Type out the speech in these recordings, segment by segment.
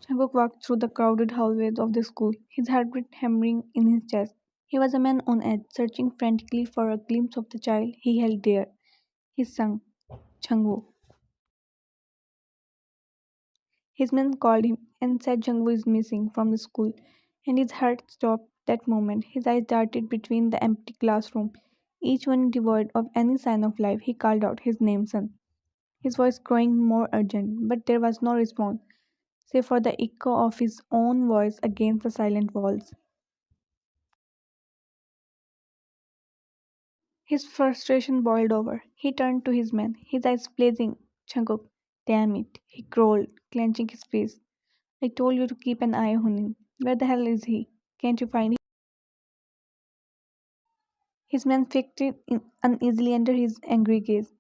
Jungkook walked through the crowded hallways of the school, his heartbeat hammering in his chest. He was a man on edge, searching frantically for a glimpse of the child he held dear, his son, Changwoo. His men called him and said Jungwoo is missing from the school, and his heart stopped that moment. His eyes darted between the empty classroom, each one devoid of any sign of life. He called out his name, son, his voice growing more urgent, but there was no response, save for the echo of his own voice against the silent walls. His frustration boiled over. He turned to his men, his eyes blazing. Jungkook, damn it, he growled, clenching his fist. I told you to keep an eye on him. Where the hell is he? Can't you find him? His man fixed it uneasily under his angry gaze.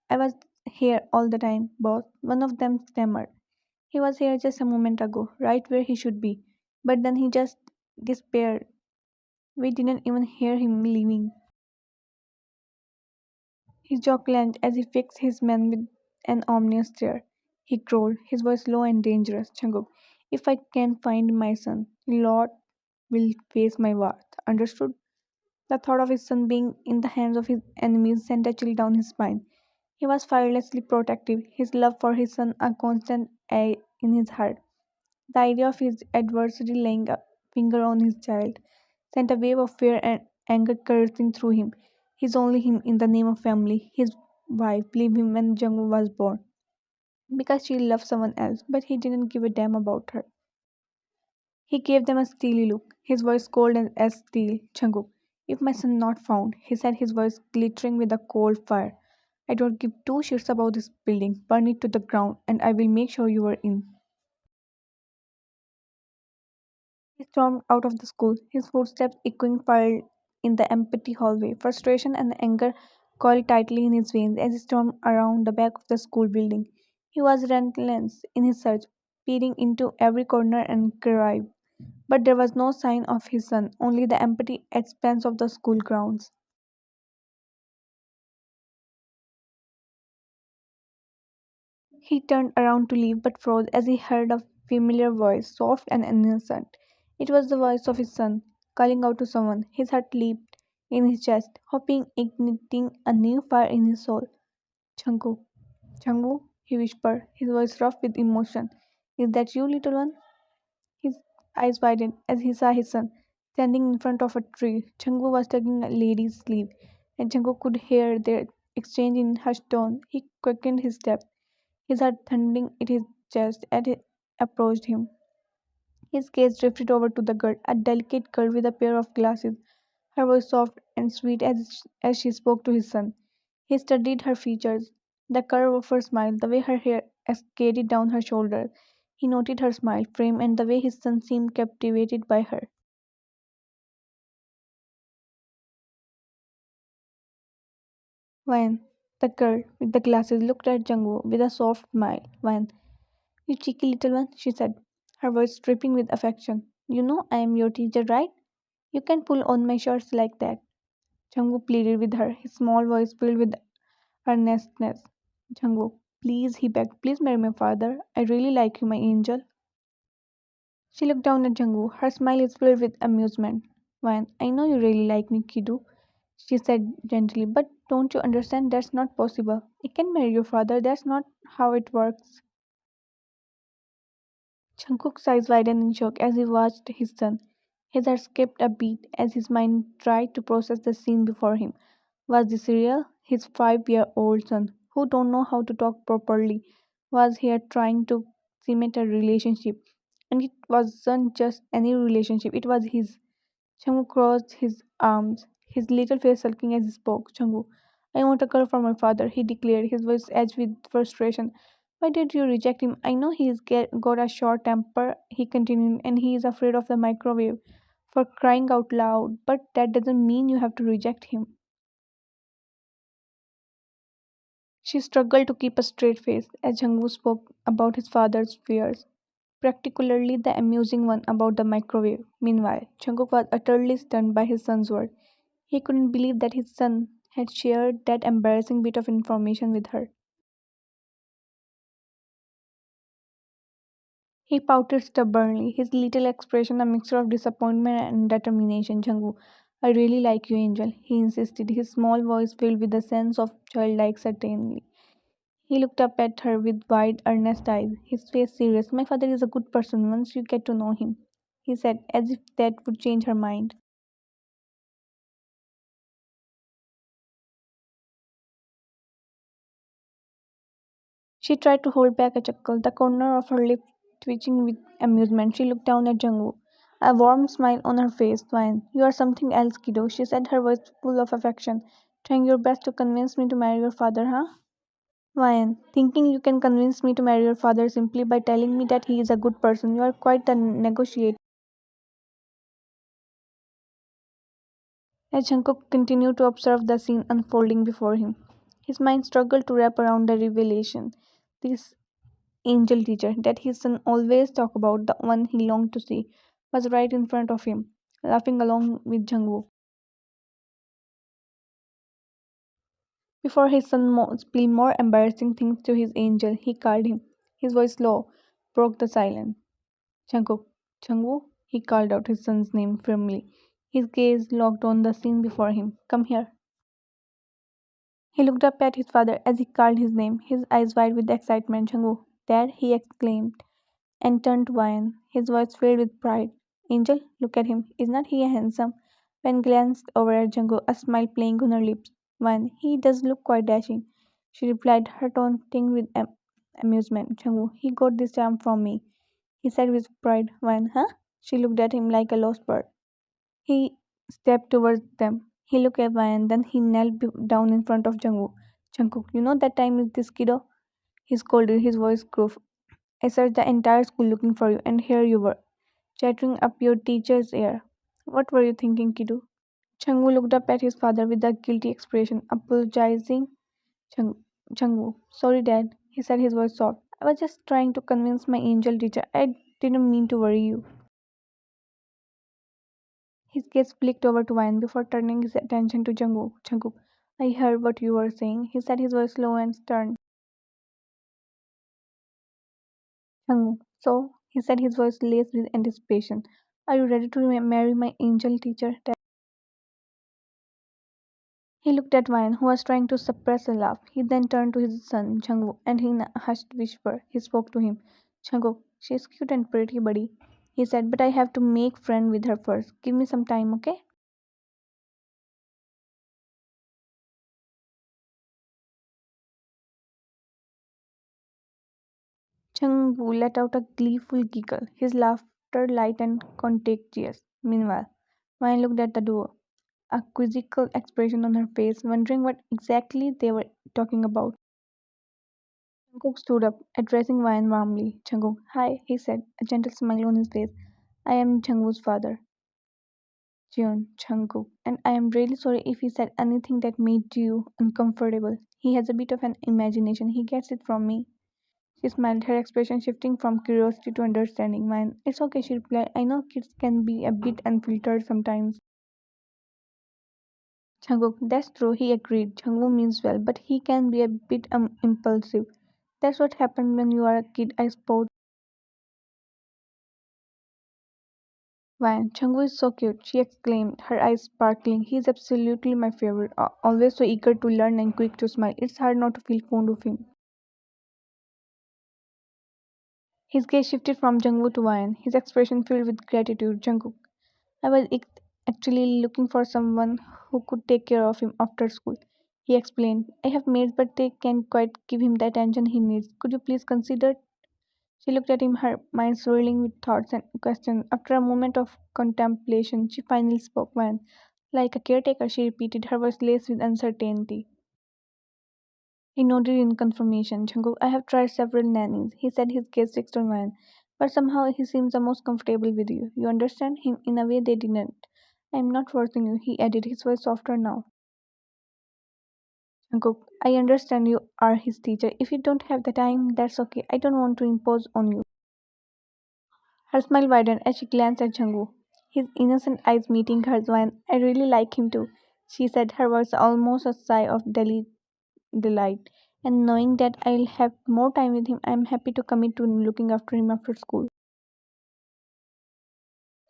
I was here all the time, boss. One of them stammered. He was here just a moment ago, right where he should be. But then he just disappeared. We didn't even hear him leaving. His jaw clenched as he fixed his man with an ominous stare. He growled, his voice low and dangerous. Changuk, if I can find my son, Lord will face my wrath. Understood? The thought of his son being in the hands of his enemies sent a chill down his spine. He was fearlessly protective, his love for his son a constant ache in his heart. The idea of his adversary laying a finger on his child sent a wave of fear and anger coursing through him. He's only him in the name of family. His wife believed him when Jungwoo was born because she loved someone else, but he didn't give a damn about her. He gave them a steely look, his voice cold as steel. Jungkook, if my son not found, he said, his voice glittering with a cold fire. I don't give two shits about this building. Burn it to the ground, and I will make sure you are in. He stormed out of the school, his footsteps echoing far in the empty hallway. Frustration and anger coiled tightly in his veins as he stormed around the back of the school building. He was relentless in his search, peering into every corner and cry. But there was no sign of his son, only the empty expanse of the school grounds. He turned around to leave but froze as he heard a familiar voice, soft and innocent. It was the voice of his son, calling out to someone. His heart leaped in his chest, hoping, igniting a new fire in his soul. Changu, Changu, he whispered, his voice rough with emotion. Is that you, little one? His eyes widened as he saw his son standing in front of a tree. Changu was tugging a lady's sleeve, and Changu could hear their exchange in hushed tones. He quickened his step, his heart thundering in his chest as he approached him. His gaze drifted over to the girl, a delicate girl with a pair of glasses, her voice soft and sweet as she spoke to his son. He studied her features, the curve of her smile, the way her hair cascaded down her shoulders. He noted her smile frame and the way his son seemed captivated by her. When the girl with the glasses looked at Jungwoo with a soft smile. When, you cheeky little one, she said, her voice dripping with affection. You know I am your teacher, right? You can pull on my shirts like that. Jungwoo pleaded with her, his small voice filled with earnestness. Jungwoo, please, he begged, please marry my father. I really like you, my angel. She looked down at Jungwoo. Her smile is filled with amusement. Wan, I know you really like me, Kidu, she said gently, but don't you understand that's not possible? I can marry your father, that's not how it works. Jungkook's eyes widened in shock as he watched his son. His heart skipped a beat as his mind tried to process the scene before him. Was this real? His 5-year-old son, who don't know how to talk properly, was here trying to cement a relationship. And it wasn't just any relationship, it was his. Changu crossed his arms, his little face sulking as he spoke. Changu, I want a girl for my father, he declared, his voice edged with frustration. Why did you reject him? I know got a short temper, he continued, and he is afraid of the microwave. For crying out loud, but that doesn't mean you have to reject him. She struggled to keep a straight face as Jangwoo spoke about his father's fears, particularly the amusing one about the microwave. Meanwhile, Jungkook was utterly stunned by his son's word. He couldn't believe that his son had shared that embarrassing bit of information with her. He pouted stubbornly, his little expression a mixture of disappointment and determination. Jungwoo, I really like you, Angel, he insisted, his small voice filled with a sense of childlike certainty. He looked up at her with wide, earnest eyes, his face serious. My father is a good person once you get to know him, he said, as if that would change her mind. She tried to hold back a chuckle, the corner of her lip twitching with amusement. She looked down at Jungwoo, a warm smile on her face. Fine, you are something else, kiddo, she said, her voice full of affection. Trying your best to convince me to marry your father, huh? Ryan, thinking you can convince me to marry your father simply by telling me that he is a good person. You are quite the negotiator. As Jungkook continued to observe the scene unfolding before him, his mind struggled to wrap around the revelation. This angel teacher that his son always talked about, the one he longed to see, was right in front of him, laughing along with Jungwoo. Before his son spilled more embarrassing things to his angel, he called him. His voice low broke the silence. Jungkook, Jungwoo, he called out his son's name firmly. His gaze locked on the scene before him. Come here. He looked up at his father as he called his name, his eyes wide with excitement. Jungwoo, Dad, he exclaimed, and turned to Ryan, his voice filled with pride. Angel, look at him. Is not he handsome? Van glanced over at Jungkook, a smile playing on her lips. Ryan, he does look quite dashing, she replied, her tone tinged with amusement. Jungkook, he got this charm from me, he said with pride. Ryan, huh? She looked at him like a lost bird. He stepped towards them. He looked at Ryan, then he knelt down in front of Jungkook. Jungkook, you know that time is this kiddo? He scolded, his voice gruff. I searched the entire school looking for you, and here you were, chattering up your teacher's ear. What were you thinking, kiddo? Changwoo looked up at his father with a guilty expression, apologizing. Changwoo, sorry, Dad, he said, his voice soft. I was just trying to convince my angel teacher. I didn't mean to worry you. His gaze flicked over to Wine before turning his attention to Jungkook. Jungkook, I heard what you were saying, he said, his voice low and stern. Jungkook, so, he said, his voice laced with anticipation. Are you ready to marry my angel teacher? He looked at Wine, who was trying to suppress a laugh. He then turned to his son, Jungkook, and in a hushed whisper, he spoke to him. Jungkook, she's cute and pretty, buddy, he said, but I have to make friend with her first. Give me some time, okay? Jungkook let out a gleeful giggle, his laughter light and contagious. Meanwhile, Wine looked at the door, a quizzical expression on her face, wondering what exactly they were talking about. Jungkook stood up, addressing Wine warmly. Jungkook, hi, he said, a gentle smile on his face. I am Jungwoo's father, Jeon Jungkook, and I am really sorry if he said anything that made you uncomfortable. He has a bit of an imagination. He gets it from me. She smiled, her expression shifting from curiosity to understanding. Mine, it's okay, she replied. I know kids can be a bit unfiltered sometimes. Jungkook, that's true, he agreed. Jungwoo means well, but he can be a bit impulsive. That's what happened when you are a kid, I suppose. Why, Changwoo is so cute, she exclaimed, her eyes sparkling. He is absolutely my favorite, always so eager to learn and quick to smile. It's hard not to feel fond of him. His gaze shifted from Jungwoo to Ryan, his expression filled with gratitude. Jungkook, I was actually looking for someone who could take care of him after school. He explained, I have maids, but they can't quite give him the attention he needs. Could you please consider? She looked at him, her mind swirling with thoughts and questions. After a moment of contemplation, she finally spoke. When, like a caretaker, she repeated, her voice laced with uncertainty. He nodded in confirmation. Jungkook, I have tried several nannies. He said, his gaze fixed on Ryan. But somehow he seems the most comfortable with you. You understand him in a way they didn't. I am not forcing you, he added, his voice softer now. Jungkook, I understand you are his teacher. If you don't have the time, that's okay. I don't want to impose on you. Her smile widened as she glanced at Jungwoo, his innocent eyes meeting hers. When I really like him too, she said, her voice almost a sigh of delight. And knowing that I'll have more time with him, I'm happy to commit to looking after him after school.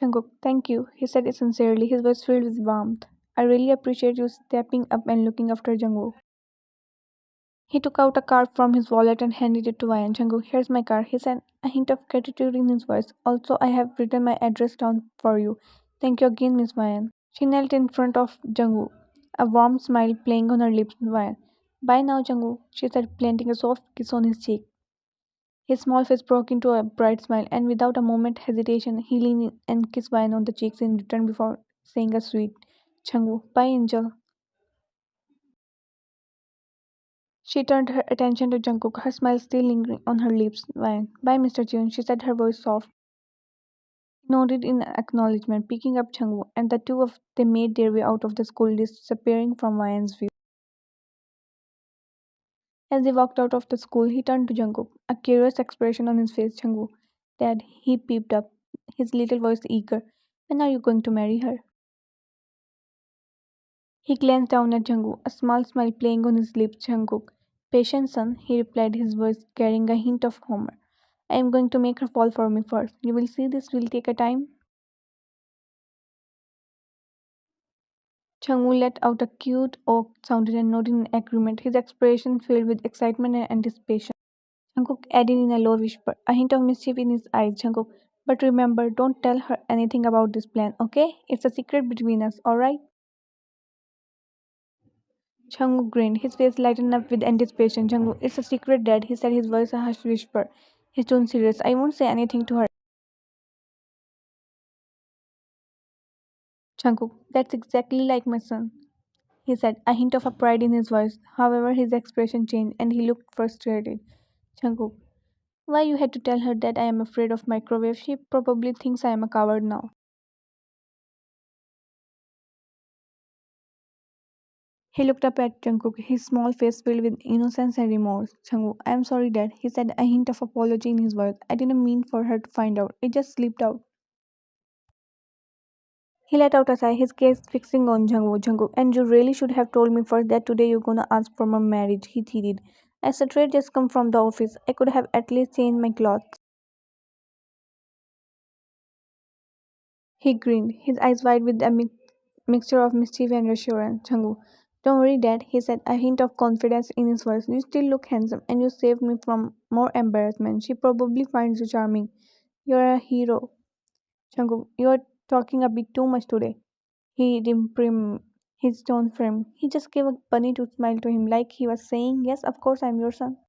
Jungkook, thank you, he said sincerely, his voice filled with warmth. I really appreciate you stepping up and looking after Jungkook. He took out a card from his wallet and handed it to Ryan. Jungkook, here's my card, he said, a hint of gratitude in his voice. Also, I have written my address down for you. Thank you again, Miss Ryan. She knelt in front of Jungkook, a warm smile playing on her lips. Ryan. Bye now, Jungkook, she said, planting a soft kiss on his cheek. His small face broke into a bright smile, and without a moment's hesitation, he leaned in and kissed Ryan on the cheeks in return before saying a sweet, Changwoo, bye, Angel. She turned her attention to Jungkook, her smile still lingering on her lips. Ryan, bye, Mr. June, she said, her voice soft. He nodded in acknowledgement, picking up Changwoo, and the two of them made their way out of the school, disappearing from Ryan's view. As they walked out of the school, he turned to Jungkook, a curious expression on his face. Jungkook, Dad, he peeped up, his little voice eager. When are you going to marry her? He glanced down at Jungkook, a small smile playing on his lips. Jungkook, patience, son, he replied, his voice carrying a hint of humor. I am going to make her fall for me first. You will see this will take a time. Changwoo let out a cute oak sound and nodded in agreement, his expression filled with excitement and anticipation. Jungkook added in a low whisper, a hint of mischief in his eyes. Jungkook, but remember, don't tell her anything about this plan, okay? It's a secret between us, alright? Jungkook grinned, his face lightened up with anticipation. Jungkook, it's a secret, Dad, he said, his voice a hushed whisper, his tone serious. I won't say anything to her. Jungkook, that's exactly like my son, he said, a hint of a pride in his voice. However, his expression changed and he looked frustrated. Jungkook, why you had to tell her that I am afraid of microwave? She probably thinks I am a coward now. He looked up at Jungkook, his small face filled with innocence and remorse. Jungkook, I am sorry, Dad, he said, a hint of apology in his voice. I didn't mean for her to find out. It just slipped out. He let out a sigh, his gaze fixing on Jungkook. Jungkook, and you really should have told me first that today you're gonna ask for my marriage, he teased. I straight just come from the office. I could have at least changed my clothes. He grinned, his eyes wide with a mixture of mischief and reassurance. Jungkook, don't worry, Dad, he said, a hint of confidence in his voice. You still look handsome, and you saved me from more embarrassment. She probably finds you charming. You're a hero. Jungkook, you're talking a bit too much today. He imprim his tone firm. He just gave a bunny to smile to him like he was saying, yes, of course I'm your son.